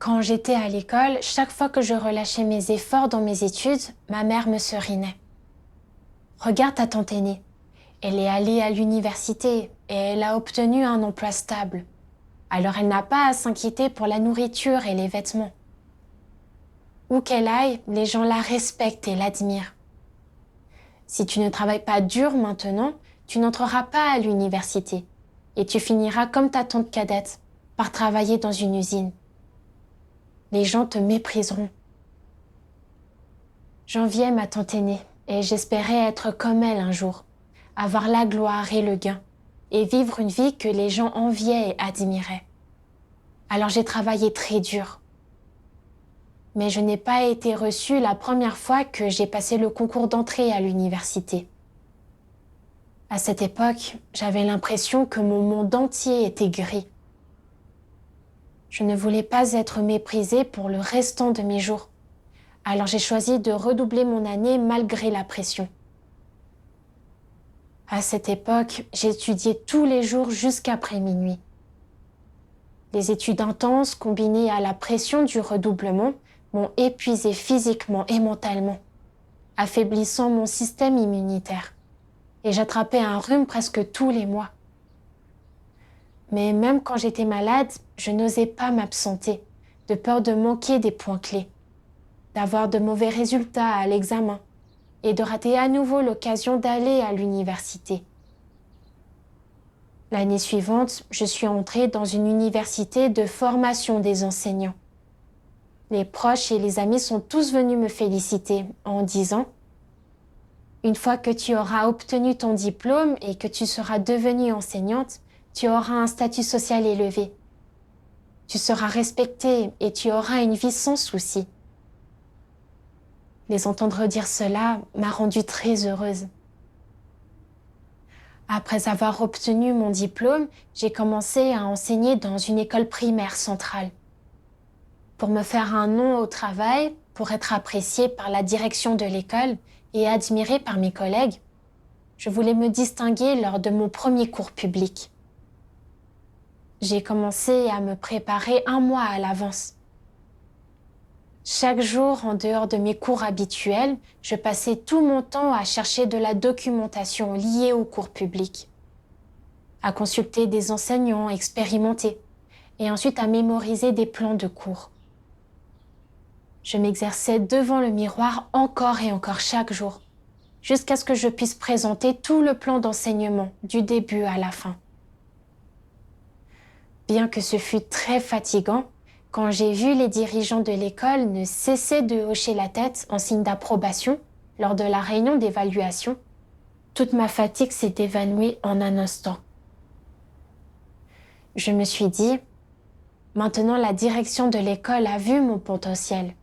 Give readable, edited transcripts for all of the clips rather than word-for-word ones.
Quand j'étais à l'école, chaque fois que je relâchais mes efforts dans mes études, ma mère me serinait. Regarde ta tante aînée. Elle est allée à l'université et elle a obtenu un emploi stable. Alors elle n'a pas à s'inquiéter pour la nourriture et les vêtements. Où qu'elle aille, les gens la respectent et l'admirent. Si tu ne travailles pas dur maintenant, tu n'entreras pas à l'université et tu finiras comme ta tante cadette, par travailler dans une usine. Les gens te mépriseront. J'enviais ma tante aînée et j'espérais être comme elle un jour, avoir la gloire et le gain, et vivre une vie que les gens enviaient et admiraient. Alors j'ai travaillé très dur. Mais je n'ai pas été reçue la première fois que j'ai passé le concours d'entrée à l'université. À cette époque, j'avais l'impression que mon monde entier était gris. Je ne voulais pas être méprisée pour le restant de mes jours. Alors j'ai choisi de redoubler mon année malgré la pression. À cette époque, j'étudiais tous les jours jusqu'après minuit. Les études intenses combinées à la pression du redoublement m'ont épuisée physiquement et mentalement, affaiblissant mon système immunitaire. Et j'attrapais un rhume presque tous les mois. Mais même quand j'étais malade, je n'osais pas m'absenter, de peur de manquer des points clés, d'avoir de mauvais résultats à l'examen et de rater à nouveau l'occasion d'aller à l'université. L'année suivante, je suis entrée dans une université de formation des enseignants. Les proches et les amis sont tous venus me féliciter en disant « Une fois que tu auras obtenu ton diplôme et que tu seras devenue enseignante, tu auras un statut social élevé. Tu seras respectée et tu auras une vie sans souci. » Les entendre dire cela m'a rendue très heureuse. Après avoir obtenu mon diplôme, j'ai commencé à enseigner dans une école primaire centrale. Pour me faire un nom au travail, pour être appréciée par la direction de l'école et admirée par mes collègues, je voulais me distinguer lors de mon premier cours public. J'ai commencé à me préparer un mois à l'avance. Chaque jour, en dehors de mes cours habituels, je passais tout mon temps à chercher de la documentation liée au cours public, à consulter des enseignants expérimentés et ensuite à mémoriser des plans de cours. Je m'exerçais devant le miroir encore et encore chaque jour, jusqu'à ce que je puisse présenter tout le plan d'enseignement du début à la fin. Bien que ce fût très fatigant, quand j'ai vu les dirigeants de l'école ne cesser de hocher la tête en signe d'approbation lors de la réunion d'évaluation, toute ma fatigue s'est évanouie en un instant. Je me suis dit, maintenant la direction de l'école a vu mon potentiel.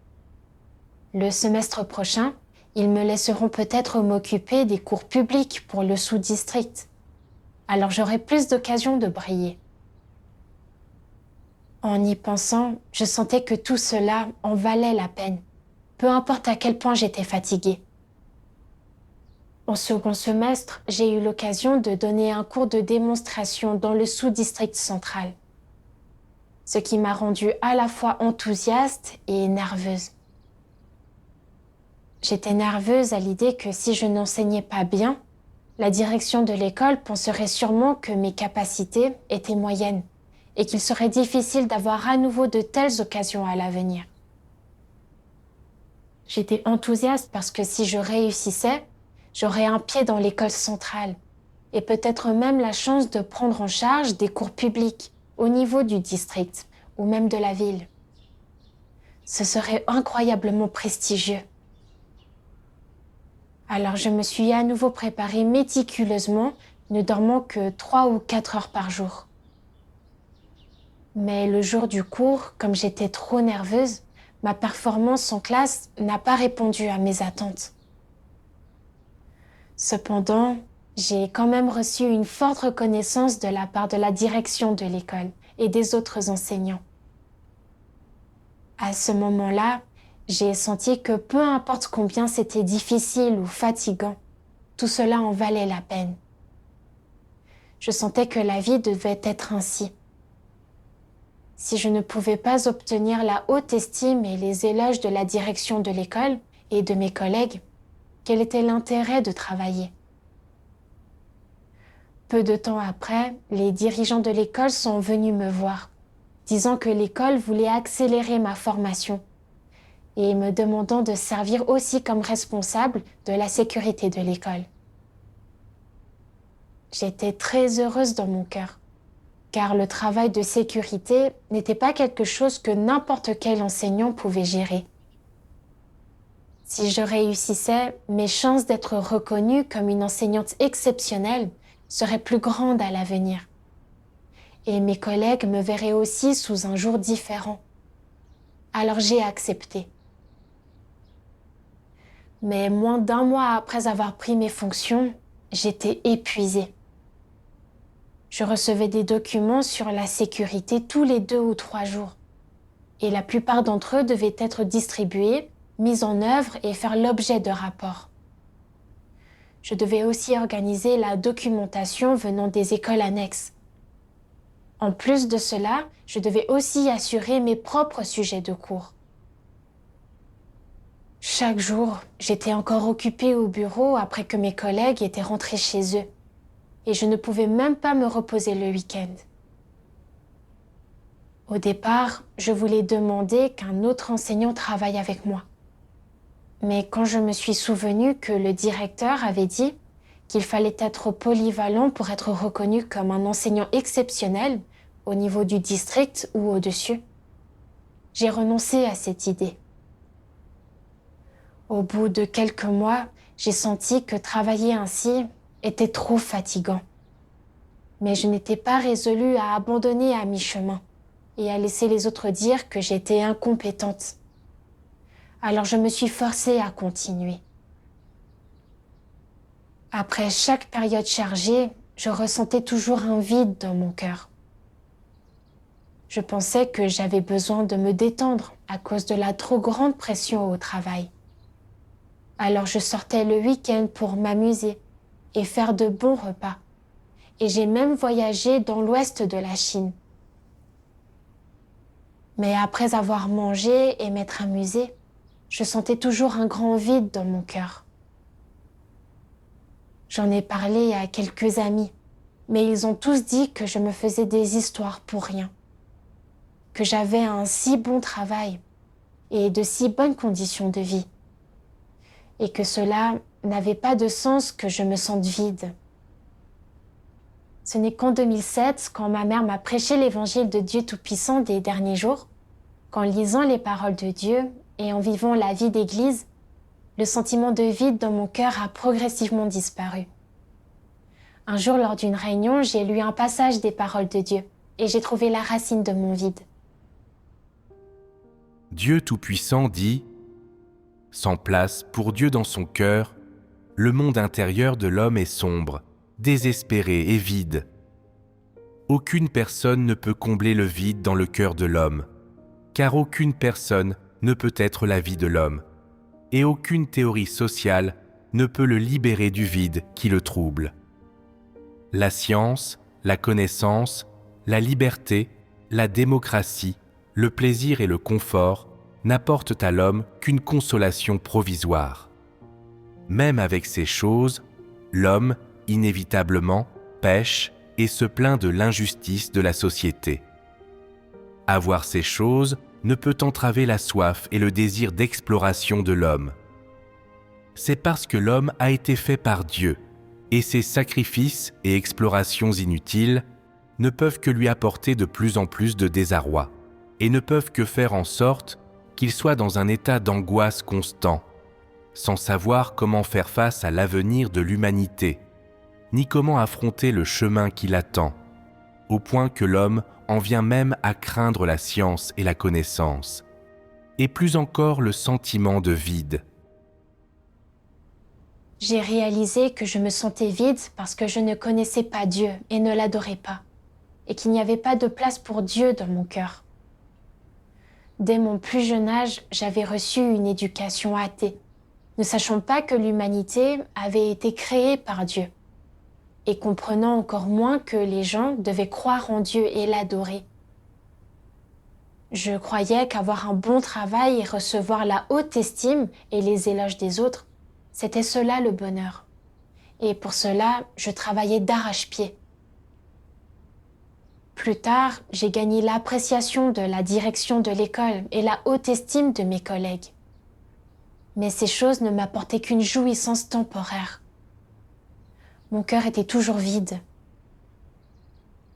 Le semestre prochain, ils me laisseront peut-être m'occuper des cours publics pour le sous-district. Alors j'aurai plus d'occasions de briller. En y pensant, je sentais que tout cela en valait la peine, peu importe à quel point j'étais fatiguée. Au second semestre, j'ai eu l'occasion de donner un cours de démonstration dans le sous-district central, ce qui m'a rendue à la fois enthousiaste et nerveuse. J'étais nerveuse à l'idée que si je n'enseignais pas bien, la direction de l'école penserait sûrement que mes capacités étaient moyennes et qu'il serait difficile d'avoir à nouveau de telles occasions à l'avenir. J'étais enthousiaste parce que si je réussissais, j'aurais un pied dans l'école centrale et peut-être même la chance de prendre en charge des cours publics au niveau du district ou même de la ville. Ce serait incroyablement prestigieux. Alors je me suis à nouveau préparée méticuleusement, ne dormant que 3 ou 4 heures par jour. Mais le jour du cours, comme j'étais trop nerveuse, ma performance en classe n'a pas répondu à mes attentes. Cependant, j'ai quand même reçu une forte reconnaissance de la part de la direction de l'école et des autres enseignants. À ce moment-là, j'ai senti que peu importe combien c'était difficile ou fatigant, tout cela en valait la peine. Je sentais que la vie devait être ainsi. si je ne pouvais pas obtenir la haute estime et les éloges de la direction de l'école et de mes collègues, quel était l'intérêt de travailler? Peu de temps après, les dirigeants de l'école sont venus me voir, disant que l'école voulait accélérer ma formation et me demandant de servir aussi comme responsable de la sécurité de l'école. J'étais très heureuse dans mon cœur, car le travail de sécurité n'était pas quelque chose que n'importe quel enseignant pouvait gérer. Si je réussissais, mes chances d'être reconnue comme une enseignante exceptionnelle seraient plus grandes à l'avenir. Et mes collègues me verraient aussi sous un jour différent. Alors j'ai accepté. Mais moins d'un mois après avoir pris mes fonctions, j'étais épuisée. Je recevais des documents sur la sécurité tous les 2 ou 3 jours. Et la plupart d'entre eux devaient être distribués, mis en œuvre et faire l'objet de rapports. Je devais aussi organiser la documentation venant des écoles annexes. En plus de cela, je devais aussi assurer mes propres sujets de cours. Chaque jour, j'étais encore occupée au bureau après que mes collègues étaient rentrés chez eux. Et je ne pouvais même pas me reposer le week-end. Au départ, je voulais demander qu'un autre enseignant travaille avec moi. Mais quand je me suis souvenue que le directeur avait dit qu'il fallait être polyvalent pour être reconnu comme un enseignant exceptionnel au niveau du district ou au-dessus, j'ai renoncé à cette idée. Au bout de quelques mois, j'ai senti que travailler ainsi était trop fatigant. Mais je n'étais pas résolue à abandonner à mi-chemin et à laisser les autres dire que j'étais incompétente. Alors je me suis forcée à continuer. Après chaque période chargée, je ressentais toujours un vide dans mon cœur. Je pensais que j'avais besoin de me détendre à cause de la trop grande pression au travail. Alors je sortais le week-end pour m'amuser et faire de bons repas. Et j'ai même voyagé dans l'ouest de la Chine. Mais après avoir mangé et m'être amusée, je sentais toujours un grand vide dans mon cœur. J'en ai parlé à quelques amis, mais ils ont tous dit que je me faisais des histoires pour rien, que j'avais un si bon travail et de si bonnes conditions de vie, et que cela n'avait pas de sens que je me sente vide. Ce n'est qu'en 2007, quand ma mère m'a prêché l'évangile de Dieu Tout-Puissant des derniers jours, qu'en lisant les paroles de Dieu et en vivant la vie d'église, le sentiment de vide dans mon cœur a progressivement disparu. Un jour, lors d'une réunion, j'ai lu un passage des paroles de Dieu et j'ai trouvé la racine de mon vide. Dieu Tout-Puissant dit « Sans place pour Dieu dans son cœur, le monde intérieur de l'homme est sombre, désespéré et vide. Aucune personne ne peut combler le vide dans le cœur de l'homme, car aucune personne ne peut être la vie de l'homme, et aucune théorie sociale ne peut le libérer du vide qui le trouble. La science, la connaissance, la liberté, la démocratie, le plaisir et le confort n'apportent à l'homme qu'une consolation provisoire. Même avec ces choses, l'homme, inévitablement, pêche et se plaint de l'injustice de la société. Avoir ces choses ne peut entraver la soif et le désir d'exploration de l'homme. C'est parce que l'homme a été fait par Dieu, et ses sacrifices et explorations inutiles ne peuvent que lui apporter de plus en plus de désarroi, et ne peuvent que faire en sorte qu'il soit dans un état d'angoisse constant, sans savoir comment faire face à l'avenir de l'humanité, ni comment affronter le chemin qui l'attend, au point que l'homme en vient même à craindre la science et la connaissance, et plus encore le sentiment de vide. J'ai réalisé que je me sentais vide parce que je ne connaissais pas Dieu et ne l'adorais pas, et qu'il n'y avait pas de place pour Dieu dans mon cœur. Dès mon plus jeune âge, j'avais reçu une éducation athée, ne sachant pas que l'humanité avait été créée par Dieu, et comprenant encore moins que les gens devaient croire en Dieu et l'adorer. Je croyais qu'avoir un bon travail et recevoir la haute estime et les éloges des autres, c'était cela le bonheur. Et pour cela, je travaillais d'arrache-pied. Plus tard, j'ai gagné l'appréciation de la direction de l'école et la haute estime de mes collègues. Mais ces choses ne m'apportaient qu'une jouissance temporaire. Mon cœur était toujours vide.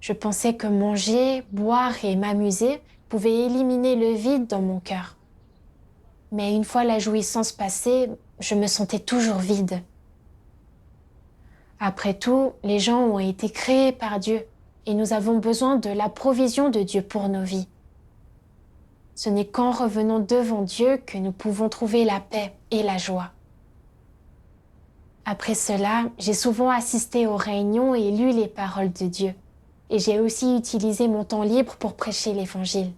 Je pensais que manger, boire et m'amuser pouvaient éliminer le vide dans mon cœur. Mais une fois la jouissance passée, je me sentais toujours vide. Après tout, les gens ont été créés par Dieu et nous avons besoin de la provision de Dieu pour nos vies. Ce n'est qu'en revenant devant Dieu que nous pouvons trouver la paix et la joie. Après cela, j'ai souvent assisté aux réunions et lu les paroles de Dieu. Et j'ai aussi utilisé mon temps libre pour prêcher l'Évangile.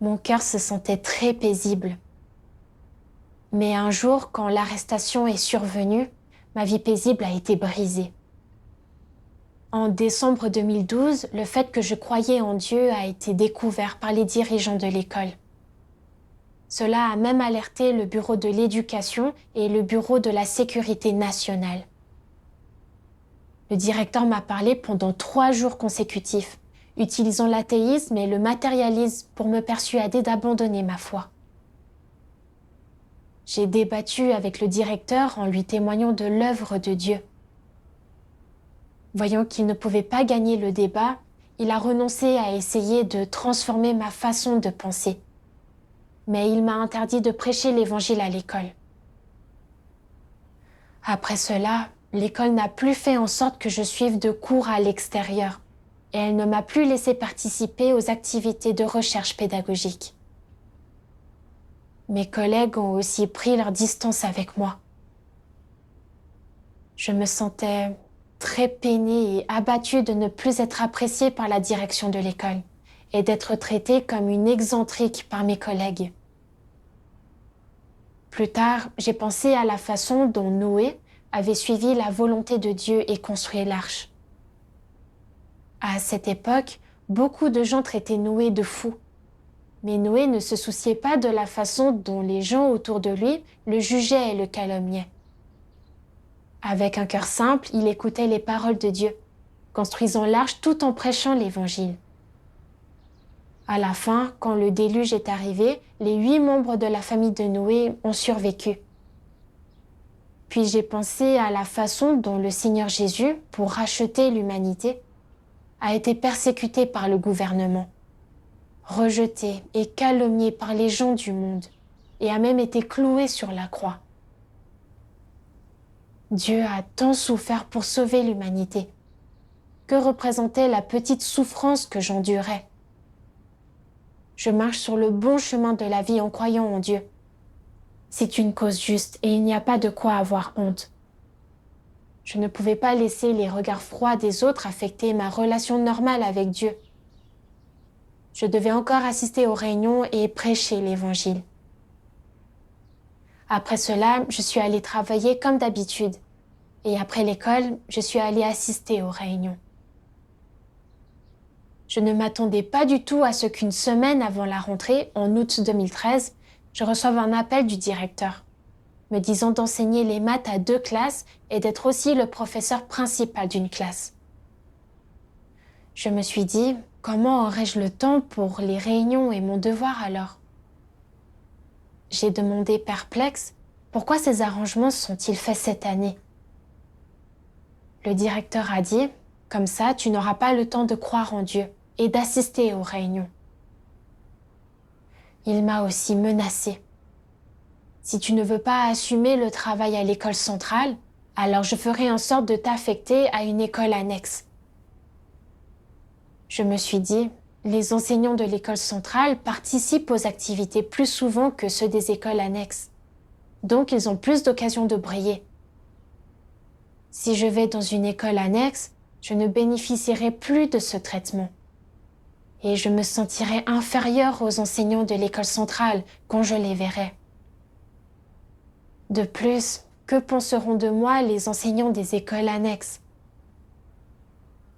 Mon cœur se sentait très paisible. Mais un jour, quand l'arrestation est survenue, ma vie paisible a été brisée. En décembre 2012, le fait que je croyais en Dieu a été découvert par les dirigeants de l'école. Cela a même alerté le bureau de l'éducation et le bureau de la sécurité nationale. Le directeur m'a parlé pendant 3 jours consécutifs, utilisant l'athéisme et le matérialisme pour me persuader d'abandonner ma foi. J'ai débattu avec le directeur en lui témoignant de l'œuvre de Dieu. Voyant qu'il ne pouvait pas gagner le débat, il a renoncé à essayer de transformer ma façon de penser. Mais il m'a interdit de prêcher l'Évangile à l'école. Après cela, l'école n'a plus fait en sorte que je suive de cours à l'extérieur et elle ne m'a plus laissé participer aux activités de recherche pédagogique. Mes collègues ont aussi pris leur distance avec moi. Je me sentais très peinée et abattue de ne plus être appréciée par la direction de l'école et d'être traitée comme une excentrique par mes collègues. Plus tard, j'ai pensé à la façon dont Noé avait suivi la volonté de Dieu et construit l'arche. À cette époque, beaucoup de gens traitaient Noé de fou. Mais Noé ne se souciait pas de la façon dont les gens autour de lui le jugeaient et le calomniaient. Avec un cœur simple, il écoutait les paroles de Dieu, construisant l'arche tout en prêchant l'Évangile. À la fin, quand le déluge est arrivé, les 8 membres de la famille de Noé ont survécu. Puis j'ai pensé à la façon dont le Seigneur Jésus, pour racheter l'humanité, a été persécuté par le gouvernement, rejeté et calomnié par les gens du monde, et a même été cloué sur la croix. Dieu a tant souffert pour sauver l'humanité. Que représentait la petite souffrance que j'endurais? Je marche sur le bon chemin de la vie en croyant en Dieu. C'est une cause juste et il n'y a pas de quoi avoir honte. Je ne pouvais pas laisser les regards froids des autres affecter ma relation normale avec Dieu. Je devais encore assister aux réunions et prêcher l'Évangile. Après cela, je suis allée travailler comme d'habitude. Et après l'école, je suis allée assister aux réunions. Je ne m'attendais pas du tout à ce qu'une semaine avant la rentrée, en août 2013, je reçoive un appel du directeur, me disant d'enseigner les maths à 2 classes et d'être aussi le professeur principal d'une classe. Je me suis dit, comment aurais-je le temps pour les réunions et mon devoir alors? J'ai demandé perplexe, pourquoi ces arrangements sont-ils faits cette année? Le directeur a dit, comme ça, tu n'auras pas le temps de croire en Dieu et d'assister aux réunions. Il m'a aussi menacée. Si tu ne veux pas assumer le travail à l'école centrale, alors je ferai en sorte de t'affecter à une école annexe. Je me suis dit, les enseignants de l'école centrale participent aux activités plus souvent que ceux des écoles annexes. Donc ils ont plus d'occasions de briller. Si je vais dans une école annexe, je ne bénéficierai plus de ce traitement. Et je me sentirai inférieure aux enseignants de l'école centrale quand je les verrai. De plus, que penseront de moi les enseignants des écoles annexes?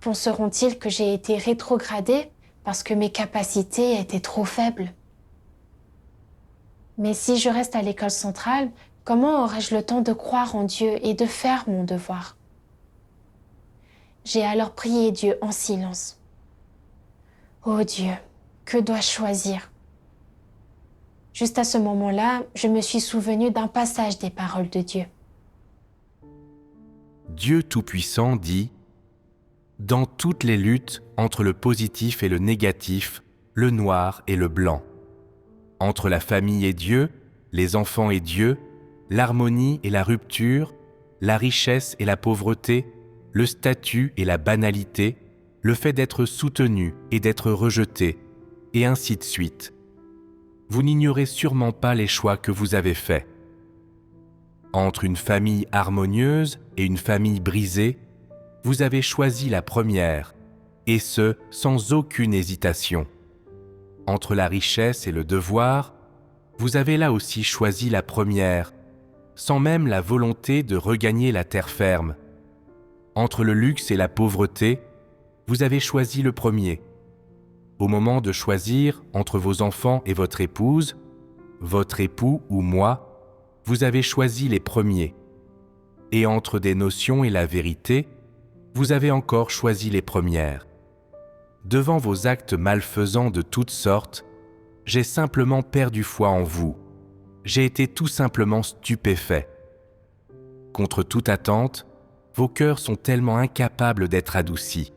Penseront-ils que j'ai été rétrogradée parce que mes capacités étaient trop faibles. Mais si je reste à l'école centrale, comment aurais-je le temps de croire en Dieu et de faire mon devoir? J'ai alors prié Dieu en silence. Oh Dieu, que dois-je choisir? Juste à ce moment-là, je me suis souvenu d'un passage des paroles de Dieu. Dieu Tout-Puissant dit « Dans toutes les luttes entre le positif et le négatif, le noir et le blanc, entre la famille et Dieu, les enfants et Dieu, l'harmonie et la rupture, la richesse et la pauvreté, le statut et la banalité, le fait d'être soutenu et d'être rejeté, et ainsi de suite. Vous n'ignorez sûrement pas les choix que vous avez faits. Entre une famille harmonieuse et une famille brisée, vous avez choisi la première, et ce, sans aucune hésitation. Entre la richesse et le devoir, vous avez là aussi choisi la première, sans même la volonté de regagner la terre ferme. Entre le luxe et la pauvreté, vous avez choisi le premier. Au moment de choisir entre vos enfants et votre épouse, votre époux ou moi, vous avez choisi les premiers. Et entre des notions et la vérité, vous avez encore choisi les premières. Devant vos actes malfaisants de toutes sortes, j'ai simplement perdu foi en vous. J'ai été tout simplement stupéfait. Contre toute attente, vos cœurs sont tellement incapables d'être adoucis.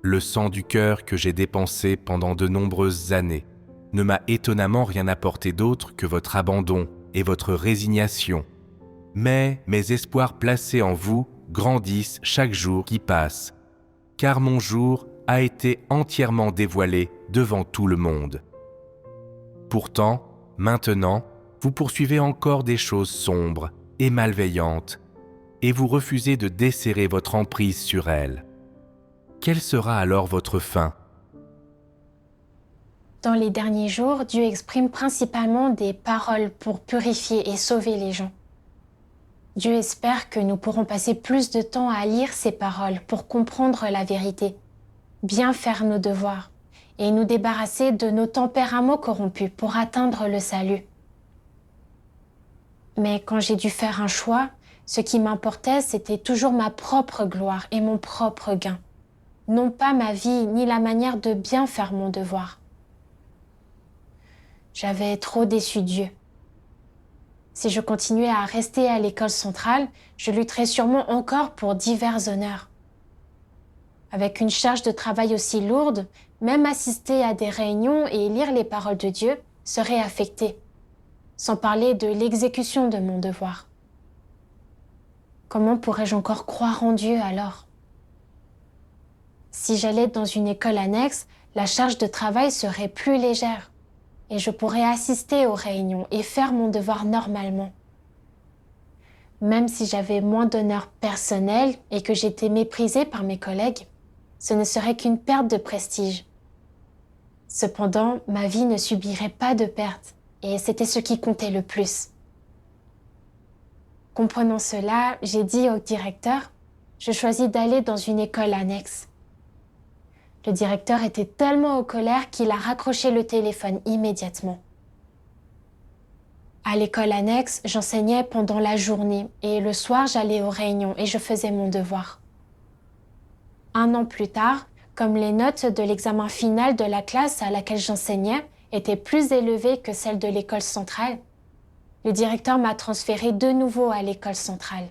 Le sang du cœur que j'ai dépensé pendant de nombreuses années ne m'a étonnamment rien apporté d'autre que votre abandon et votre résignation. Mais mes espoirs placés en vous grandissent chaque jour qui passe, car mon jour a été entièrement dévoilé devant tout le monde. Pourtant, maintenant, vous poursuivez encore des choses sombres et malveillantes, et vous refusez de desserrer votre emprise sur elles. Quelle sera alors votre fin? Dans les derniers jours, Dieu exprime principalement des paroles pour purifier et sauver les gens. Dieu espère que nous pourrons passer plus de temps à lire ces paroles pour comprendre la vérité, bien faire nos devoirs et nous débarrasser de nos tempéraments corrompus pour atteindre le salut. Mais quand j'ai dû faire un choix, ce qui m'importait, c'était toujours ma propre gloire et mon propre gain, non pas ma vie ni la manière de bien faire mon devoir. J'avais trop déçu Dieu. Si je continuais à rester à l'école centrale, je lutterais sûrement encore pour divers honneurs. Avec une charge de travail aussi lourde, même assister à des réunions et lire les paroles de Dieu serait affecté, sans parler de l'exécution de mon devoir. Comment pourrais-je encore croire en Dieu alors? Si j'allais dans une école annexe, la charge de travail serait plus légère et je pourrais assister aux réunions et faire mon devoir normalement. Même si j'avais moins d'honneur personnel et que j'étais méprisée par mes collègues, ce ne serait qu'une perte de prestige. Cependant, ma vie ne subirait pas de perte et c'était ce qui comptait le plus. Comprenant cela, j'ai dit au directeur, je choisis d'aller dans une école annexe. Le directeur était tellement en colère qu'il a raccroché le téléphone immédiatement. À l'école annexe, j'enseignais pendant la journée et le soir, j'allais aux réunions et je faisais mon devoir. 1 an plus tard, comme les notes de l'examen final de la classe à laquelle j'enseignais étaient plus élevées que celles de l'école centrale, le directeur m'a transféré de nouveau à l'école centrale.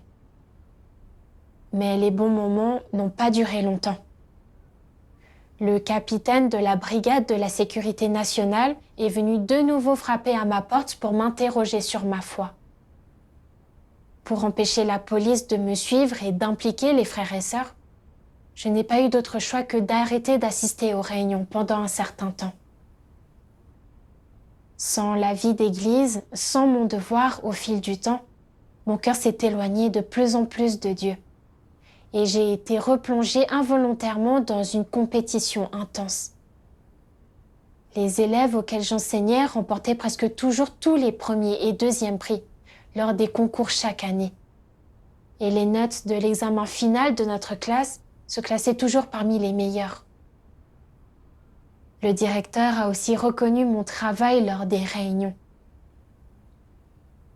Mais les bons moments n'ont pas duré longtemps. Le capitaine de la brigade de la sécurité nationale est venu de nouveau frapper à ma porte pour m'interroger sur ma foi. Pour empêcher la police de me suivre et d'impliquer les frères et sœurs, je n'ai pas eu d'autre choix que d'arrêter d'assister aux réunions pendant un certain temps. Sans la vie d'église, sans mon devoir au fil du temps, mon cœur s'est éloigné de plus en plus de Dieu. Et j'ai été replongée involontairement dans une compétition intense. Les élèves auxquels j'enseignais remportaient presque toujours tous les premiers et deuxièmes prix lors des concours chaque année. Et les notes de l'examen final de notre classe se classaient toujours parmi les meilleures. Le directeur a aussi reconnu mon travail lors des réunions.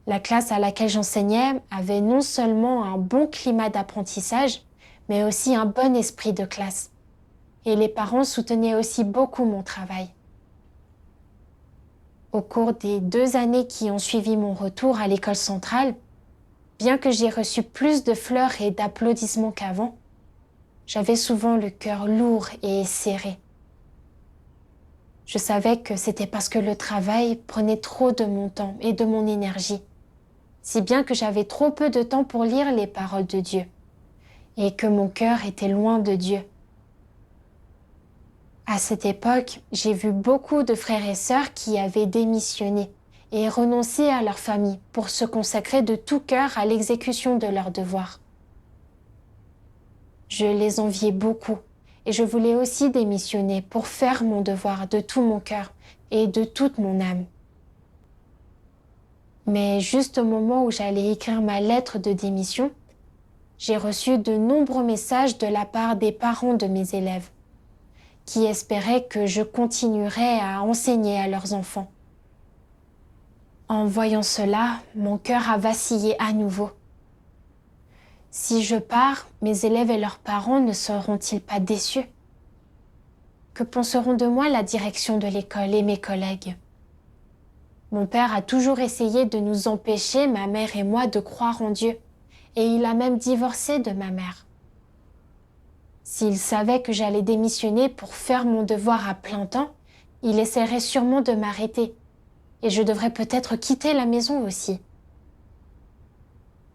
La classe à laquelle j'enseignais avait non seulement un bon climat d'apprentissage, mais aussi un bon esprit de classe. Et les parents soutenaient aussi beaucoup mon travail. Au cours des 2 années qui ont suivi mon retour à l'école centrale, bien que j'ai reçu plus de fleurs et d'applaudissements qu'avant, j'avais souvent le cœur lourd et serré. Je savais que c'était parce que le travail prenait trop de mon temps et de mon énergie, si bien que j'avais trop peu de temps pour lire les paroles de Dieu, et que mon cœur était loin de Dieu. À cette époque, j'ai vu beaucoup de frères et sœurs qui avaient démissionné et renoncé à leur famille pour se consacrer de tout cœur à l'exécution de leurs devoirs. Je les enviais beaucoup et je voulais aussi démissionner pour faire mon devoir de tout mon cœur et de toute mon âme. Mais juste au moment où j'allais écrire ma lettre de démission, j'ai reçu de nombreux messages de la part des parents de mes élèves qui espéraient que je continuerais à enseigner à leurs enfants. En voyant cela, mon cœur a vacillé à nouveau. Si je pars, mes élèves et leurs parents ne seront-ils pas déçus? Que penseront de moi la direction de l'école et mes collègues? Mon père a toujours essayé de nous empêcher, ma mère et moi, de croire en Dieu, et il a même divorcé de ma mère. S'il savait que j'allais démissionner pour faire mon devoir à plein temps, il essaierait sûrement de m'arrêter, et je devrais peut-être quitter la maison aussi.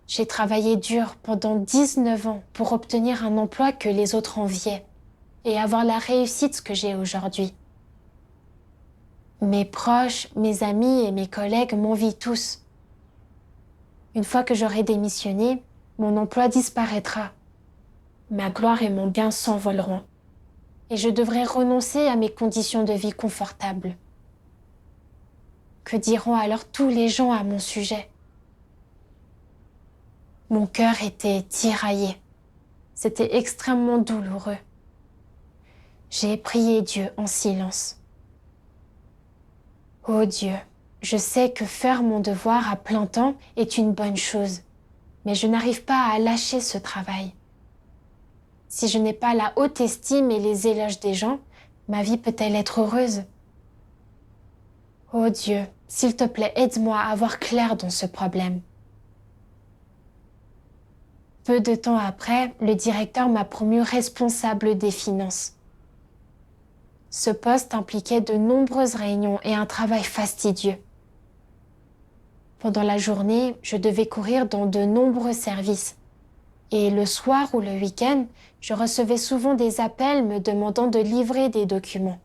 J'ai travaillé dur pendant 19 ans pour obtenir un emploi que les autres enviaient et avoir la réussite que j'ai aujourd'hui. Mes proches, mes amis et mes collègues m'envient tous. Une fois que j'aurai démissionné, mon emploi disparaîtra. Ma gloire et mon bien s'envoleront et je devrai renoncer à mes conditions de vie confortables. Que diront alors tous les gens à mon sujet? Mon cœur était tiraillé. C'était extrêmement douloureux. J'ai prié Dieu en silence. Ô Dieu, je sais que faire mon devoir à plein temps est une bonne chose, mais je n'arrive pas à lâcher ce travail. Si je n'ai pas la haute estime et les éloges des gens, ma vie peut-elle être heureuse? Ô Dieu, s'il te plaît, aide-moi à voir clair dans ce problème. Peu de temps après, le directeur m'a promu responsable des finances. Ce poste impliquait de nombreuses réunions et un travail fastidieux. Pendant la journée, je devais courir dans de nombreux services. Et le soir ou le week-end, je recevais souvent des appels me demandant de livrer des documents.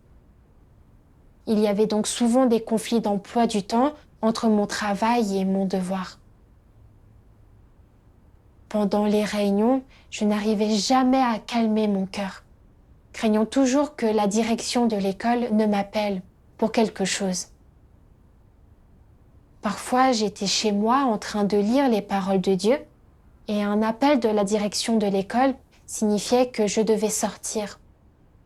Il y avait donc souvent des conflits d'emploi du temps entre mon travail et mon devoir. Pendant les réunions, je n'arrivais jamais à calmer mon cœur, craignant toujours que la direction de l'école ne m'appelle pour quelque chose. Parfois, j'étais chez moi en train de lire les paroles de Dieu et un appel de la direction de l'école signifiait que je devais sortir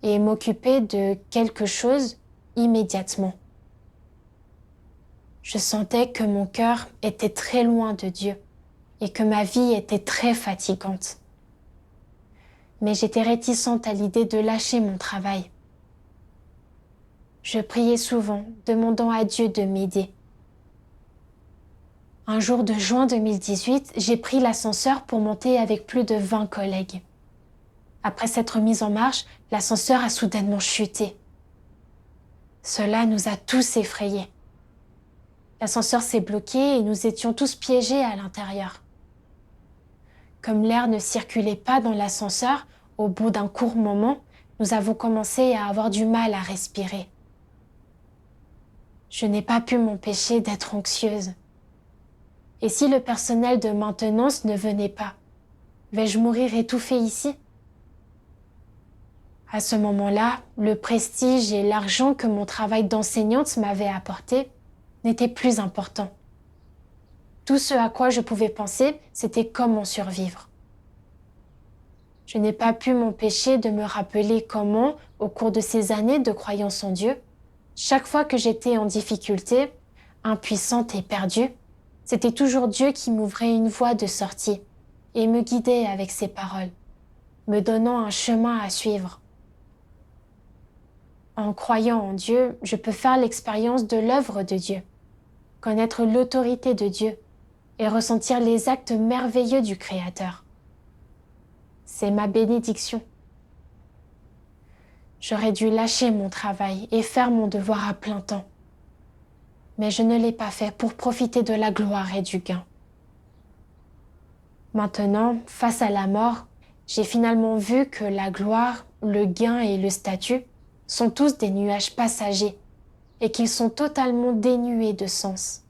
et m'occuper de quelque chose immédiatement. Je sentais que mon cœur était très loin de Dieu et que ma vie était très fatigante. Mais j'étais réticente à l'idée de lâcher mon travail. Je priais souvent, demandant à Dieu de m'aider. Un jour de juin 2018, j'ai pris l'ascenseur pour monter avec plus de 20 collègues. Après s'être mis en marche, l'ascenseur a soudainement chuté. Cela nous a tous effrayés. L'ascenseur s'est bloqué et nous étions tous piégés à l'intérieur. Comme l'air ne circulait pas dans l'ascenseur, au bout d'un court moment, nous avons commencé à avoir du mal à respirer. Je n'ai pas pu m'empêcher d'être anxieuse. Et si le personnel de maintenance ne venait pas, vais-je mourir étouffée ici? À ce moment-là, le prestige et l'argent que mon travail d'enseignante m'avait apporté n'étaient plus importants. Tout ce à quoi je pouvais penser, c'était comment survivre. Je n'ai pas pu m'empêcher de me rappeler comment, au cours de ces années de croyance en Dieu, chaque fois que j'étais en difficulté, impuissante et perdue, c'était toujours Dieu qui m'ouvrait une voie de sortie et me guidait avec ses paroles, me donnant un chemin à suivre. En croyant en Dieu, je peux faire l'expérience de l'œuvre de Dieu, connaître l'autorité de Dieu et ressentir les actes merveilleux du Créateur. C'est ma bénédiction. J'aurais dû lâcher mon travail et faire mon devoir à plein temps. Mais je ne l'ai pas fait pour profiter de la gloire et du gain. Maintenant, face à la mort, j'ai finalement vu que la gloire, le gain et le statut sont tous des nuages passagers et qu'ils sont totalement dénués de sens.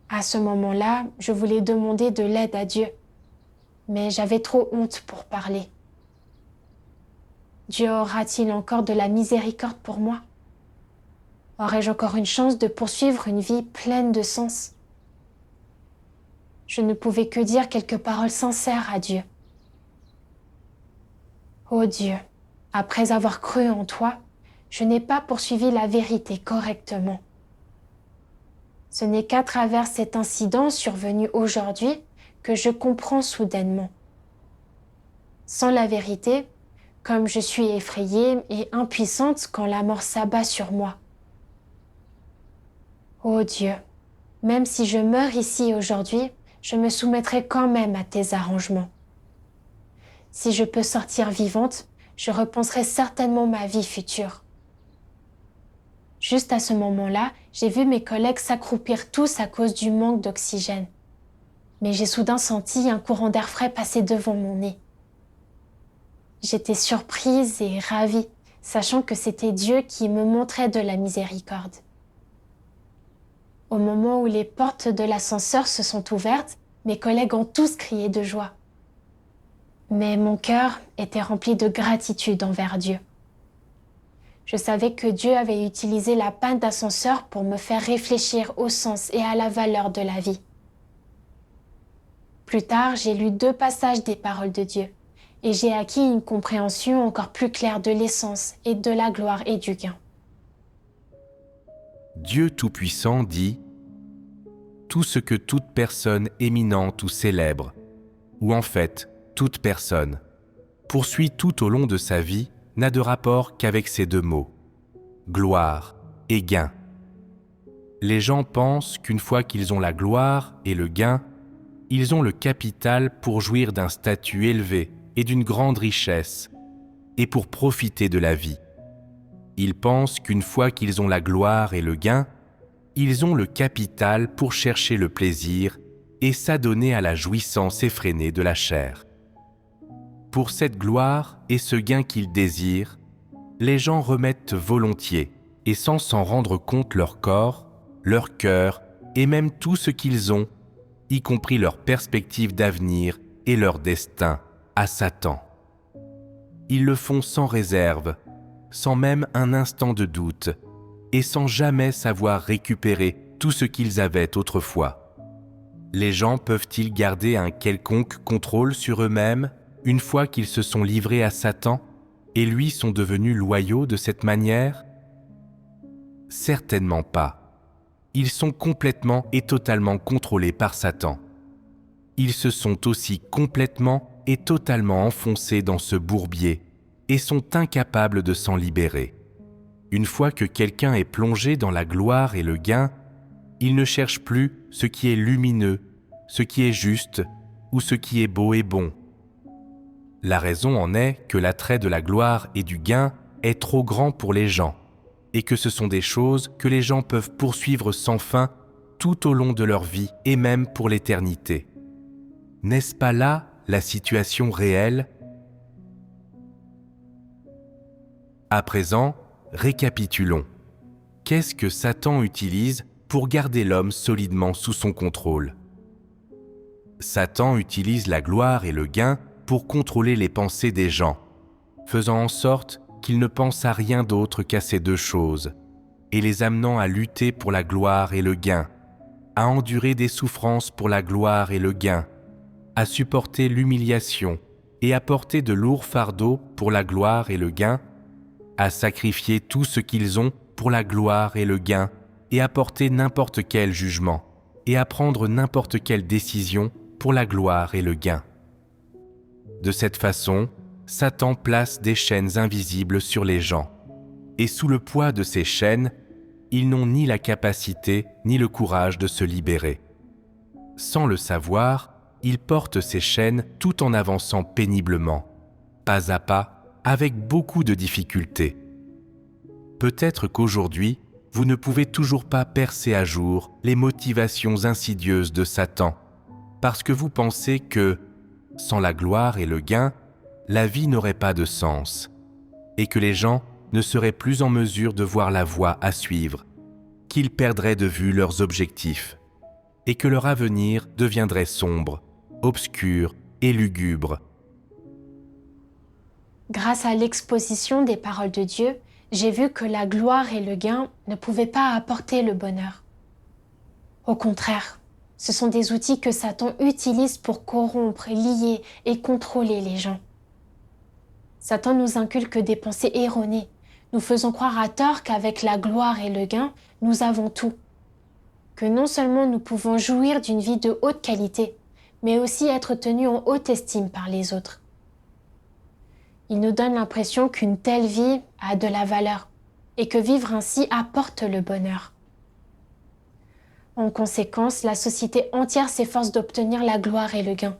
À ce moment-là, je voulais demander de l'aide à Dieu, mais j'avais trop honte pour parler. Dieu aura-t-il encore de la miséricorde pour moi? Aurais-je encore une chance de poursuivre une vie pleine de sens? Je ne pouvais que dire quelques paroles sincères à Dieu. Ô Dieu, après avoir cru en toi, je n'ai pas poursuivi la vérité correctement. Ce n'est qu'à travers cet incident survenu aujourd'hui que je comprends soudainement. Sans la vérité, comme je suis effrayée et impuissante quand la mort s'abat sur moi. Ô Dieu, même si je meurs ici aujourd'hui, je me soumettrai quand même à tes arrangements. Si je peux sortir vivante, je repenserai certainement ma vie future. Juste à ce moment-là, j'ai vu mes collègues s'accroupir tous à cause du manque d'oxygène. Mais j'ai soudain senti un courant d'air frais passer devant mon nez. J'étais surprise et ravie, sachant que c'était Dieu qui me montrait de la miséricorde. Au moment où les portes de l'ascenseur se sont ouvertes, mes collègues ont tous crié de joie. Mais mon cœur était rempli de gratitude envers Dieu. Je savais que Dieu avait utilisé la panne d'ascenseur pour me faire réfléchir au sens et à la valeur de la vie. Plus tard, j'ai lu 2 passages des paroles de Dieu et j'ai acquis une compréhension encore plus claire de l'essence et de la gloire et du gain. Dieu Tout-Puissant dit « Tout ce que toute personne éminente ou célèbre, ou en fait toute personne, poursuit tout au long de sa vie, n'a de rapport qu'avec ces 2 mots, gloire et gain. Les gens pensent qu'une fois qu'ils ont la gloire et le gain, ils ont le capital pour jouir d'un statut élevé et d'une grande richesse, et pour profiter de la vie. Ils pensent qu'une fois qu'ils ont la gloire et le gain, ils ont le capital pour chercher le plaisir et s'adonner à la jouissance effrénée de la chair. Pour cette gloire et ce gain qu'ils désirent, les gens remettent volontiers et sans s'en rendre compte leur corps, leur cœur et même tout ce qu'ils ont, y compris leur perspective d'avenir et leur destin, à Satan. Ils le font sans réserve, sans même un instant de doute, et sans jamais savoir récupérer tout ce qu'ils avaient autrefois. Les gens peuvent-ils garder un quelconque contrôle sur eux-mêmes une fois qu'ils se sont livrés à Satan et lui sont devenus loyaux de cette manière? Certainement pas. Ils sont complètement et totalement contrôlés par Satan. Ils se sont aussi complètement et totalement enfoncés dans ce bourbier et sont incapables de s'en libérer. Une fois que quelqu'un est plongé dans la gloire et le gain, il ne cherche plus ce qui est lumineux, ce qui est juste ou ce qui est beau et bon. La raison en est que l'attrait de la gloire et du gain est trop grand pour les gens et que ce sont des choses que les gens peuvent poursuivre sans fin tout au long de leur vie et même pour l'éternité. N'est-ce pas là la situation réelle? À présent, récapitulons. Qu'est-ce que Satan utilise pour garder l'homme solidement sous son contrôle? Satan utilise la gloire et le gain pour contrôler les pensées des gens, faisant en sorte qu'ils ne pensent à rien d'autre qu'à ces 2 choses, et les amenant à lutter pour la gloire et le gain, à endurer des souffrances pour la gloire et le gain, à supporter l'humiliation et à porter de lourds fardeaux pour la gloire et le gain, à sacrifier tout ce qu'ils ont pour la gloire et le gain, et à porter n'importe quel jugement, et à prendre n'importe quelle décision pour la gloire et le gain. De cette façon, Satan place des chaînes invisibles sur les gens, et sous le poids de ces chaînes, ils n'ont ni la capacité ni le courage de se libérer. Sans le savoir, ils portent ces chaînes tout en avançant péniblement, pas à pas, avec beaucoup de difficultés. Peut-être qu'aujourd'hui, vous ne pouvez toujours pas percer à jour les motivations insidieuses de Satan, parce que vous pensez que, sans la gloire et le gain, la vie n'aurait pas de sens, et que les gens ne seraient plus en mesure de voir la voie à suivre, qu'ils perdraient de vue leurs objectifs, et que leur avenir deviendrait sombre, obscur et lugubre. Grâce à l'exposition des paroles de Dieu, j'ai vu que la gloire et le gain ne pouvaient pas apporter le bonheur. Au contraire, ce sont des outils que Satan utilise pour corrompre, lier et contrôler les gens. Satan nous inculque des pensées erronées, nous faisant croire à tort qu'avec la gloire et le gain, nous avons tout. Que non seulement nous pouvons jouir d'une vie de haute qualité, mais aussi être tenus en haute estime par les autres. Il nous donne l'impression qu'une telle vie a de la valeur et que vivre ainsi apporte le bonheur. En conséquence, la société entière s'efforce d'obtenir la gloire et le gain.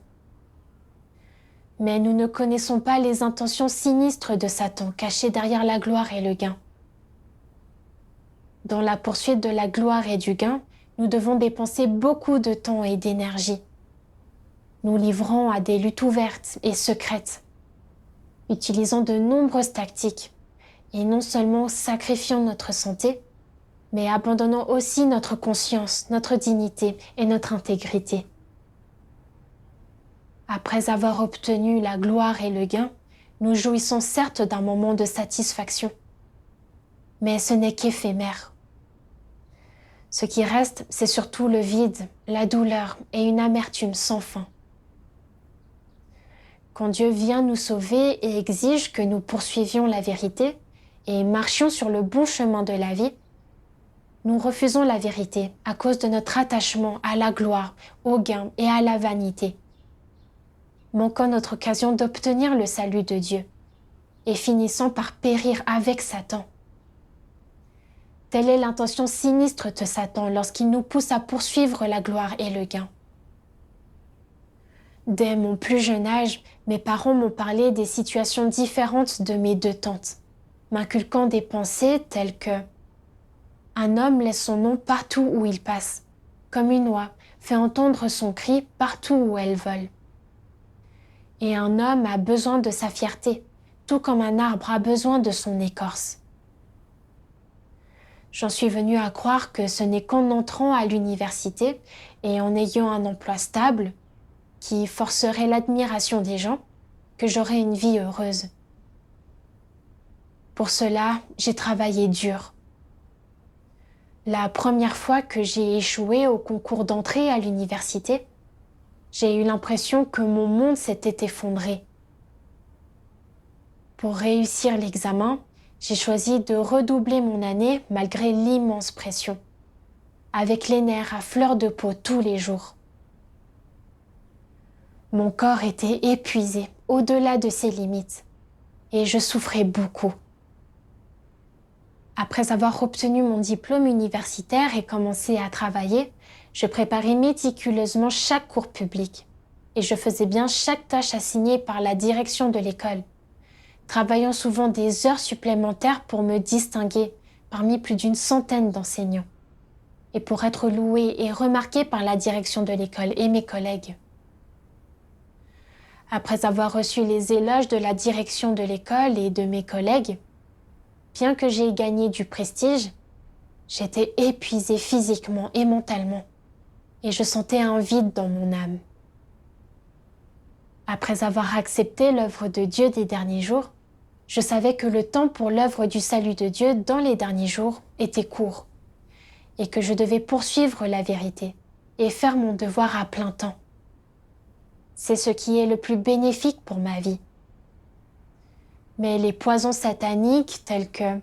Mais nous ne connaissons pas les intentions sinistres de Satan cachées derrière la gloire et le gain. Dans la poursuite de la gloire et du gain, nous devons dépenser beaucoup de temps et d'énergie. Nous livrons à des luttes ouvertes et secrètes, utilisant de nombreuses tactiques, et non seulement sacrifiant notre santé, mais abandonnant aussi notre conscience, notre dignité et notre intégrité. Après avoir obtenu la gloire et le gain, nous jouissons certes d'un moment de satisfaction, mais ce n'est qu'éphémère. Ce qui reste, c'est surtout le vide, la douleur et une amertume sans fin. Quand Dieu vient nous sauver et exige que nous poursuivions la vérité et marchions sur le bon chemin de la vie, nous refusons la vérité à cause de notre attachement à la gloire, au gain et à la vanité, manquant notre occasion d'obtenir le salut de Dieu et finissant par périr avec Satan. Telle est l'intention sinistre de Satan lorsqu'il nous pousse à poursuivre la gloire et le gain. Dès mon plus jeune âge, mes parents m'ont parlé des situations différentes de mes deux tantes, m'inculquant des pensées telles que « Un homme laisse son nom partout où il passe, comme une oie fait entendre son cri partout où elle vole. Et un homme a besoin de sa fierté, tout comme un arbre a besoin de son écorce. » J'en suis venue à croire que ce n'est qu'en entrant à l'université et en ayant un emploi stable, qui forcerait l'admiration des gens, que j'aurais une vie heureuse. Pour cela, j'ai travaillé dur. La première fois que j'ai échoué au concours d'entrée à l'université, j'ai eu l'impression que mon monde s'était effondré. Pour réussir l'examen, j'ai choisi de redoubler mon année malgré l'immense pression, avec les nerfs à fleur de peau tous les jours. Mon corps était épuisé, au-delà de ses limites, et je souffrais beaucoup. Après avoir obtenu mon diplôme universitaire et commencé à travailler, je préparais méticuleusement chaque cours public, et je faisais bien chaque tâche assignée par la direction de l'école, travaillant souvent des heures supplémentaires pour me distinguer parmi plus d'une centaine d'enseignants, et pour être louée et remarquée par la direction de l'école et mes collègues. Après avoir reçu les éloges de la direction de l'école et de mes collègues, bien que j'aie gagné du prestige, j'étais épuisée physiquement et mentalement, et je sentais un vide dans mon âme. Après avoir accepté l'œuvre de Dieu des derniers jours, je savais que le temps pour l'œuvre du salut de Dieu dans les derniers jours était court, et que je devais poursuivre la vérité et faire mon devoir à plein temps. C'est ce qui est le plus bénéfique pour ma vie. Mais les poisons sataniques tels que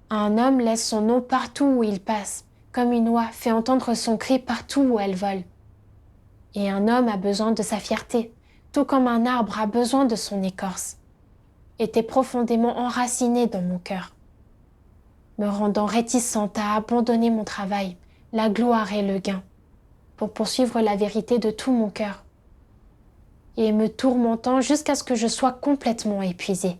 un homme laisse son eau partout où il passe, comme une oie fait entendre son cri partout où elle vole. Et un homme a besoin de sa fierté, tout comme un arbre a besoin de son écorce, étaient profondément enracinés dans mon cœur, me rendant réticente à abandonner mon travail, la gloire et le gain, pour poursuivre la vérité de tout mon cœur, et me tourmentant jusqu'à ce que je sois complètement épuisée.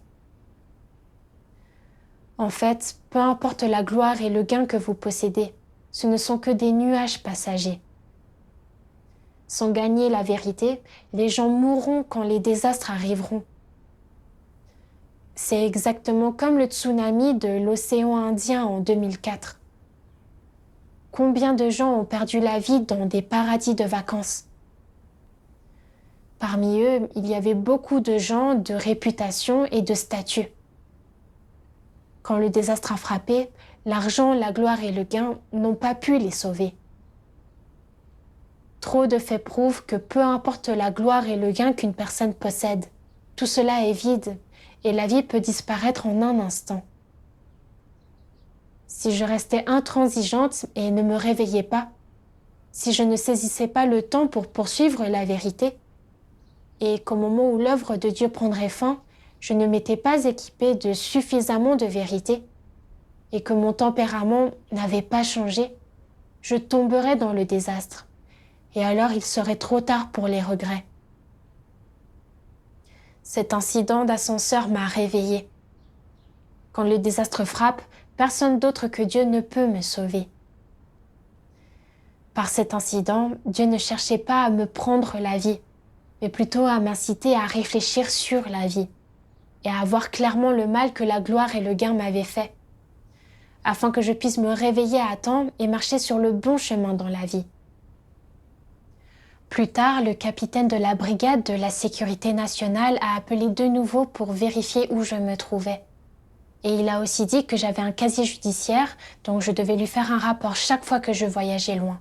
En fait, peu importe la gloire et le gain que vous possédez, ce ne sont que des nuages passagers. Sans gagner la vérité, les gens mourront quand les désastres arriveront. C'est exactement comme le tsunami de l'océan Indien en 2004. Combien de gens ont perdu la vie dans des paradis de vacances? Parmi eux, il y avait beaucoup de gens de réputation et de statut. Quand le désastre a frappé, l'argent, la gloire et le gain n'ont pas pu les sauver. Trop de faits prouvent que peu importe la gloire et le gain qu'une personne possède, tout cela est vide et la vie peut disparaître en un instant. Si je restais intransigeante et ne me réveillais pas, si je ne saisissais pas le temps pour poursuivre la vérité, et qu'au moment où l'œuvre de Dieu prendrait fin, je ne m'étais pas équipée de suffisamment de vérité, et que mon tempérament n'avait pas changé, je tomberais dans le désastre, et alors il serait trop tard pour les regrets. Cet incident d'ascenseur m'a réveillée. Quand le désastre frappe, personne d'autre que Dieu ne peut me sauver. Par cet incident, Dieu ne cherchait pas à me prendre la vie, mais plutôt à m'inciter à réfléchir sur la vie et à voir clairement le mal que la gloire et le gain m'avaient fait, afin que je puisse me réveiller à temps et marcher sur le bon chemin dans la vie. Plus tard, le capitaine de la brigade de la sécurité nationale a appelé de nouveau pour vérifier où je me trouvais. Et il a aussi dit que j'avais un casier judiciaire, donc je devais lui faire un rapport chaque fois que je voyageais loin.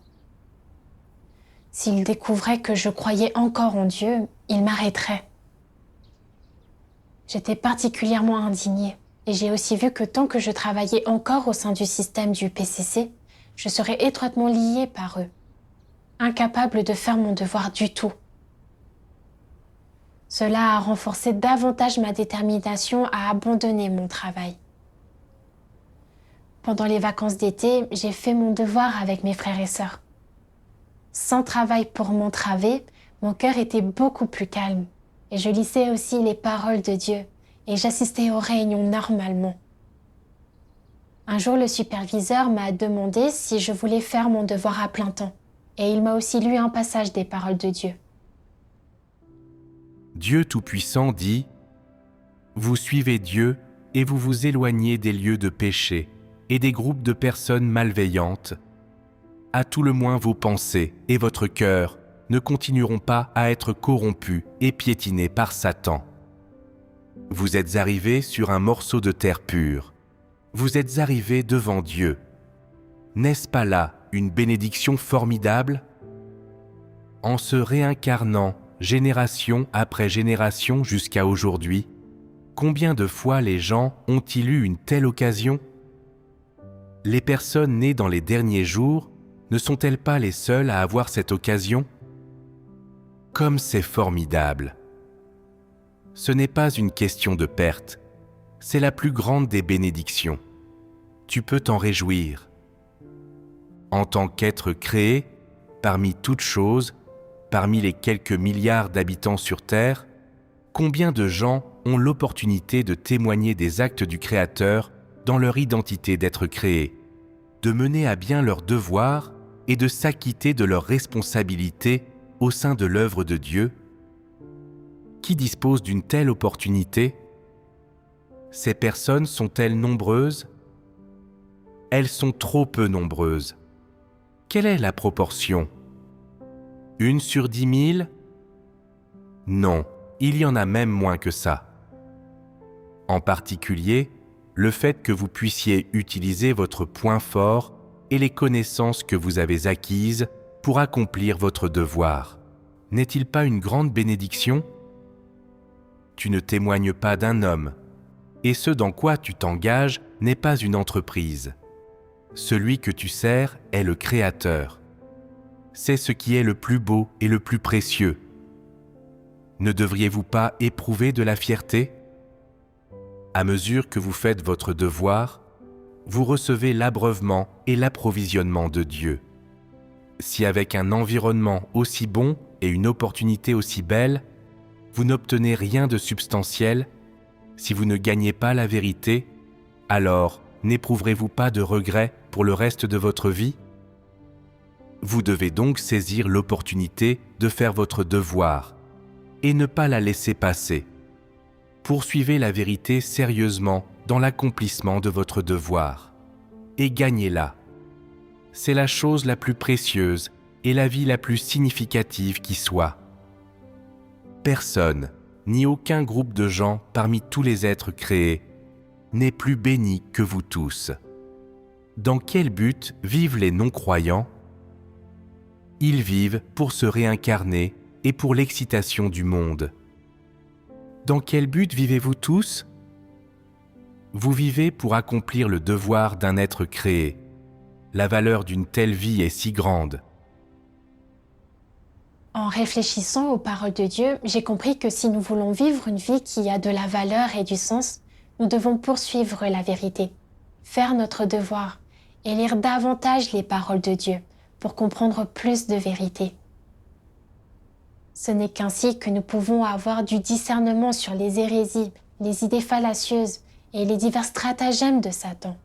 S'il découvrait que je croyais encore en Dieu, il m'arrêterait. J'étais particulièrement indignée et j'ai aussi vu que tant que je travaillais encore au sein du système du PCC, je serais étroitement liée par eux, incapable de faire mon devoir du tout. Cela a renforcé davantage ma détermination à abandonner mon travail. Pendant les vacances d'été, j'ai fait mon devoir avec mes frères et sœurs. Sans travail pour m'entraver, mon cœur était beaucoup plus calme et je lisais aussi les paroles de Dieu et j'assistais aux réunions normalement. Un jour, le superviseur m'a demandé si je voulais faire mon devoir à plein temps et il m'a aussi lu un passage des paroles de Dieu. Dieu Tout-Puissant dit « Vous suivez Dieu et vous vous éloignez des lieux de péché et des groupes de personnes malveillantes. À tout le moins vos pensées et votre cœur ne continueront pas à être corrompus et piétinés par Satan. Vous êtes arrivés sur un morceau de terre pure. Vous êtes arrivés devant Dieu. N'est-ce pas là une bénédiction formidable? En se réincarnant génération après génération jusqu'à aujourd'hui, combien de fois les gens ont-ils eu une telle occasion? Les personnes nées dans les derniers jours ne sont-elles pas les seules à avoir cette occasion? Comme c'est formidable! Ce n'est pas une question de perte, c'est la plus grande des bénédictions. Tu peux t'en réjouir. En tant qu'être créé, parmi toutes choses, parmi les quelques milliards d'habitants sur Terre, combien de gens ont l'opportunité de témoigner des actes du Créateur dans leur identité d'être créé, de mener à bien leurs devoirs et de s'acquitter de leurs responsabilités au sein de l'œuvre de Dieu? Qui dispose d'une telle opportunité? Ces personnes sont-elles nombreuses? Elles sont trop peu nombreuses. Quelle est la proportion? 1 sur 10 000? Non, il y en a même moins que ça. En particulier, le fait que vous puissiez utiliser votre point fort et les connaissances que vous avez acquises pour accomplir votre devoir. n'est-il pas une grande bénédiction ? Tu ne témoignes pas d'un homme, et ce dans quoi tu t'engages n'est pas une entreprise. Celui que tu sers est le Créateur. C'est ce qui est le plus beau et le plus précieux. Ne devriez-vous pas éprouver de la fierté ? À mesure que vous faites votre devoir, vous recevez l'abreuvement et l'approvisionnement de Dieu. Si avec un environnement aussi bon et une opportunité aussi belle, vous n'obtenez rien de substantiel, si vous ne gagnez pas la vérité, alors n'éprouverez-vous pas de regret pour le reste de votre vie ? Vous devez donc saisir l'opportunité de faire votre devoir et ne pas la laisser passer. Poursuivez la vérité sérieusement dans l'accomplissement de votre devoir et gagnez-la. C'est la chose la plus précieuse et la vie la plus significative qui soit. Personne, ni aucun groupe de gens parmi tous les êtres créés, n'est plus béni que vous tous. Dans quel but vivent les non-croyants ? Ils vivent pour se réincarner et pour l'excitation du monde. Dans quel but vivez-vous tous ? Vous vivez pour accomplir le devoir d'un être créé. La valeur d'une telle vie est si grande. En réfléchissant aux paroles de Dieu, j'ai compris que si nous voulons vivre une vie qui a de la valeur et du sens, nous devons poursuivre la vérité, faire notre devoir et lire davantage les paroles de Dieu pour comprendre plus de vérité. Ce n'est qu'ainsi que nous pouvons avoir du discernement sur les hérésies, les idées fallacieuses et les divers stratagèmes de Satan,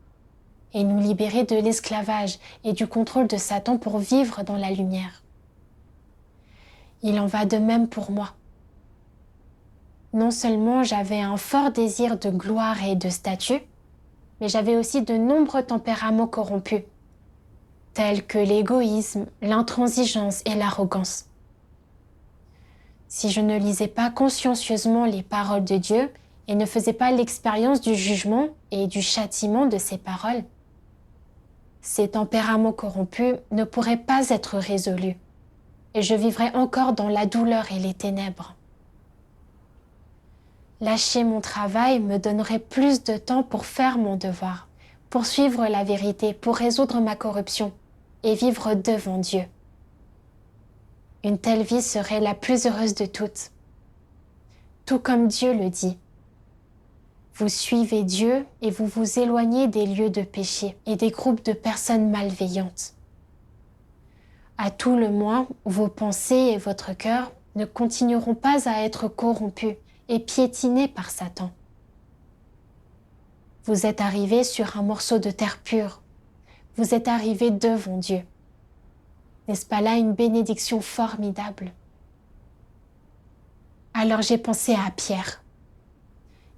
et nous libérer de l'esclavage et du contrôle de Satan pour vivre dans la lumière. Il en va de même pour moi. Non seulement j'avais un fort désir de gloire et de statut, mais j'avais aussi de nombreux tempéraments corrompus, tels que l'égoïsme, l'intransigeance et l'arrogance. Si je ne lisais pas consciencieusement les paroles de Dieu et ne faisais pas l'expérience du jugement et du châtiment de ces paroles, ces tempéraments corrompus ne pourraient pas être résolus et je vivrais encore dans la douleur et les ténèbres. Lâcher mon travail me donnerait plus de temps pour faire mon devoir, pour suivre la vérité, pour résoudre ma corruption et vivre devant Dieu. Une telle vie serait la plus heureuse de toutes. Tout comme Dieu le dit. Vous suivez Dieu et vous vous éloignez des lieux de péché et des groupes de personnes malveillantes. À tout le moins, vos pensées et votre cœur ne continueront pas à être corrompus et piétinés par Satan. Vous êtes arrivés sur un morceau de terre pure. Vous êtes arrivés devant Dieu. N'est-ce pas là une bénédiction formidable ? Alors j'ai pensé à Pierre.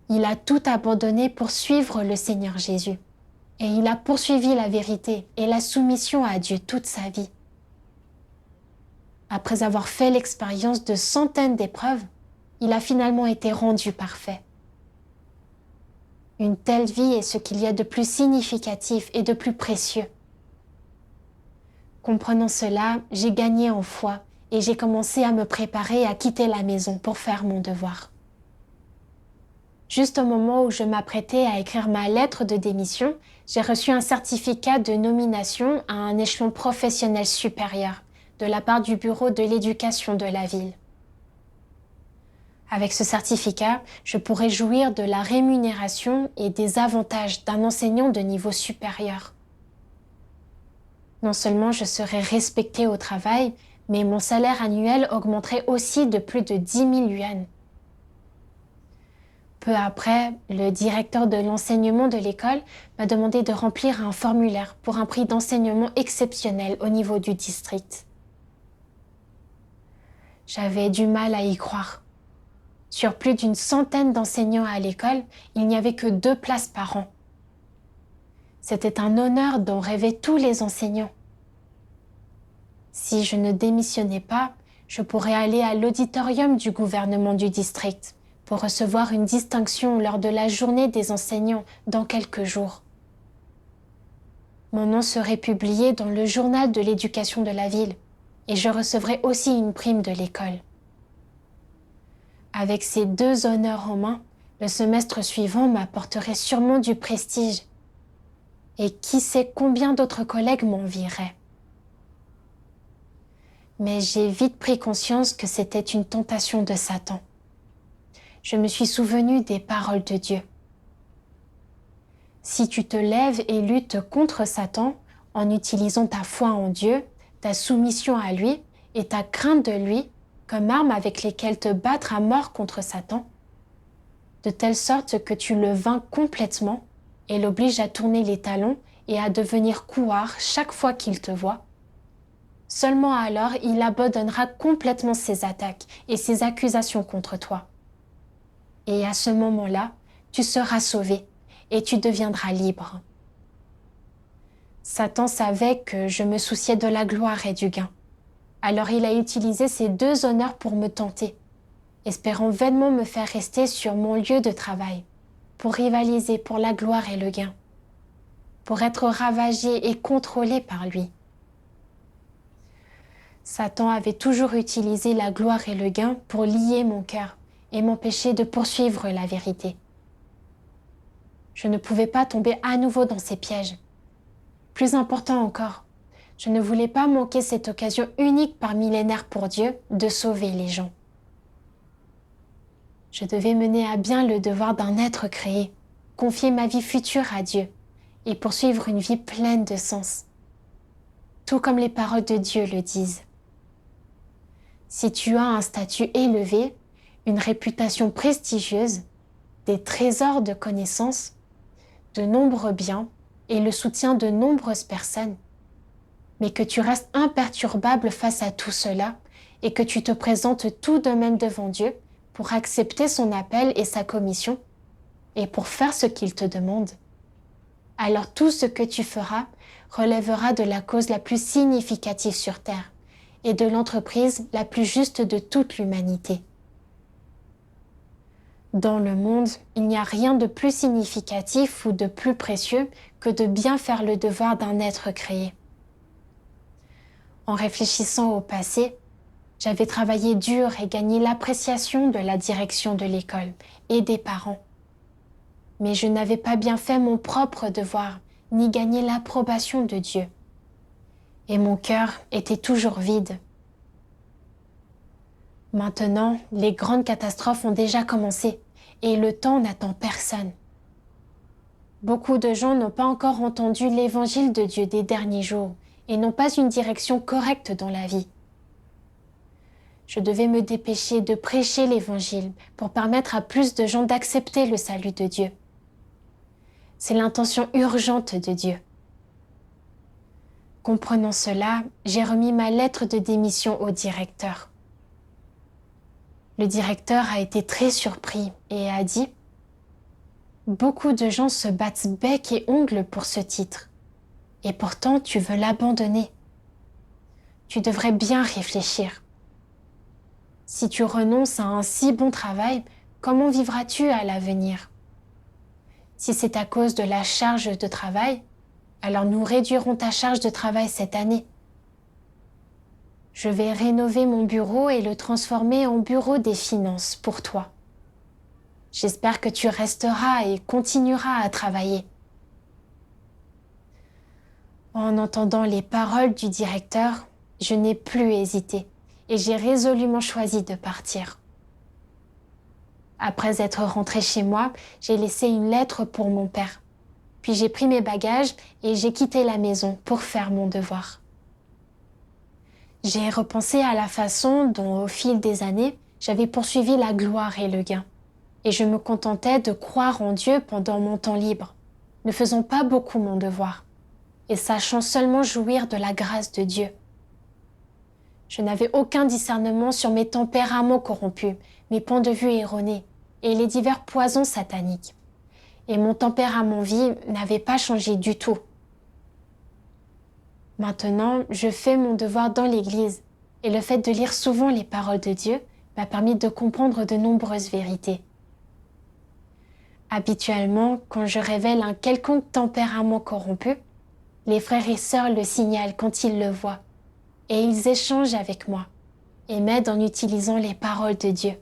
Il a tout abandonné pour suivre le Seigneur Jésus. Et il a poursuivi la vérité et la soumission à Dieu toute sa vie. Après avoir fait l'expérience de centaines d'épreuves, il a finalement été rendu parfait. Une telle vie est ce qu'il y a de plus significatif et de plus précieux. Comprenant cela, j'ai gagné en foi et j'ai commencé à me préparer à quitter la maison pour faire mon devoir. Juste au moment où je m'apprêtais à écrire ma lettre de démission, j'ai reçu un certificat de nomination à un échelon professionnel supérieur de la part du bureau de l'éducation de la ville. Avec ce certificat, je pourrais jouir de la rémunération et des avantages d'un enseignant de niveau supérieur. Non seulement je serais respectée au travail, mais mon salaire annuel augmenterait aussi de plus de 10 000 yuans. Peu après, le directeur de l'enseignement de l'école m'a demandé de remplir un formulaire pour un prix d'enseignement exceptionnel au niveau du district. J'avais du mal à y croire. Sur plus d'une centaine d'enseignants à l'école, il n'y avait que 2 places par an. C'était un honneur dont rêvaient tous les enseignants. Si je ne démissionnais pas, je pourrais aller à l'auditorium du gouvernement du district pour recevoir une distinction lors de la journée des enseignants dans quelques jours. Mon nom serait publié dans le journal de l'éducation de la ville et je recevrai aussi une prime de l'école. Avec ces 2 honneurs en main, le semestre suivant m'apporterait sûrement du prestige. Et qui sait combien d'autres collègues m'envieraient. Mais j'ai vite pris conscience que c'était une tentation de Satan. Je me suis souvenu des paroles de Dieu. Si tu te lèves et luttes contre Satan en utilisant ta foi en Dieu, ta soumission à lui et ta crainte de lui comme armes avec lesquelles te battre à mort contre Satan, de telle sorte que tu le vains complètement et l'obliges à tourner les talons et à devenir couard chaque fois qu'il te voit, seulement alors il abandonnera complètement ses attaques et ses accusations contre toi. Et à ce moment-là, tu seras sauvé et tu deviendras libre. Satan savait que je me souciais de la gloire et du gain. Alors il a utilisé ces 2 honneurs pour me tenter, espérant vainement me faire rester sur mon lieu de travail, pour rivaliser pour la gloire et le gain, pour être ravagé et contrôlé par lui. Satan avait toujours utilisé la gloire et le gain pour lier mon cœur et m'empêcher de poursuivre la vérité. Je ne pouvais pas tomber à nouveau dans ces pièges. Plus important encore, je ne voulais pas manquer cette occasion unique par millénaire pour Dieu de sauver les gens. Je devais mener à bien le devoir d'un être créé, confier ma vie future à Dieu et poursuivre une vie pleine de sens, tout comme les paroles de Dieu le disent. Si tu as un statut élevé, une réputation prestigieuse, des trésors de connaissances, de nombreux biens et le soutien de nombreuses personnes, mais que tu restes imperturbable face à tout cela et que tu te présentes tout de même devant Dieu pour accepter son appel et sa commission et pour faire ce qu'il te demande, alors tout ce que tu feras relèvera de la cause la plus significative sur terre et de l'entreprise la plus juste de toute l'humanité. Dans le monde, il n'y a rien de plus significatif ou de plus précieux que de bien faire le devoir d'un être créé. En réfléchissant au passé, j'avais travaillé dur et gagné l'appréciation de la direction de l'école et des parents. Mais je n'avais pas bien fait mon propre devoir, ni gagné l'approbation de Dieu. Et mon cœur était toujours vide. Maintenant, les grandes catastrophes ont déjà commencé et le temps n'attend personne. Beaucoup de gens n'ont pas encore entendu l'évangile de Dieu des derniers jours et n'ont pas une direction correcte dans la vie. Je devais me dépêcher de prêcher l'évangile pour permettre à plus de gens d'accepter le salut de Dieu. C'est l'intention urgente de Dieu. Comprenant cela, j'ai remis ma lettre de démission au directeur. Le directeur a été très surpris et a dit « Beaucoup de gens se battent bec et ongles pour ce titre, et pourtant tu veux l'abandonner. Tu devrais bien réfléchir. Si tu renonces à un si bon travail, comment vivras-tu à l'avenir ? Si c'est à cause de la charge de travail, alors nous réduirons ta charge de travail cette année. Je vais rénover mon bureau et le transformer en bureau des finances pour toi. J'espère que tu resteras et continueras à travailler. » En entendant les paroles du directeur, je n'ai plus hésité et j'ai résolument choisi de partir. Après être rentrée chez moi, j'ai laissé une lettre pour mon père. Puis j'ai pris mes bagages et j'ai quitté la maison pour faire mon devoir. J'ai repensé à la façon dont, au fil des années, j'avais poursuivi la gloire et le gain. Et je me contentais de croire en Dieu pendant mon temps libre, ne faisant pas beaucoup mon devoir, et sachant seulement jouir de la grâce de Dieu. Je n'avais aucun discernement sur mes tempéraments corrompus, mes points de vue erronés et les divers poisons sataniques. Et mon tempérament vie n'avait pas changé du tout. Maintenant, je fais mon devoir dans l'Église et le fait de lire souvent les paroles de Dieu m'a permis de comprendre de nombreuses vérités. Habituellement, quand je révèle un quelconque tempérament corrompu, les frères et sœurs le signalent quand ils le voient. et ils échangent avec moi et m'aident en utilisant les paroles de Dieu.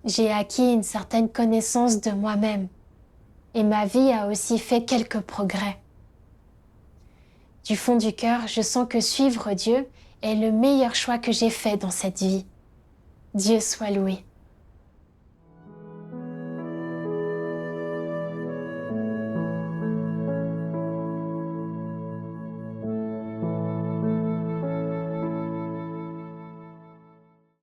J'ai acquis une certaine connaissance de moi-même et ma vie a aussi fait quelques progrès. Du fond du cœur, je sens que suivre Dieu est le meilleur choix que j'ai fait dans cette vie. Dieu soit loué.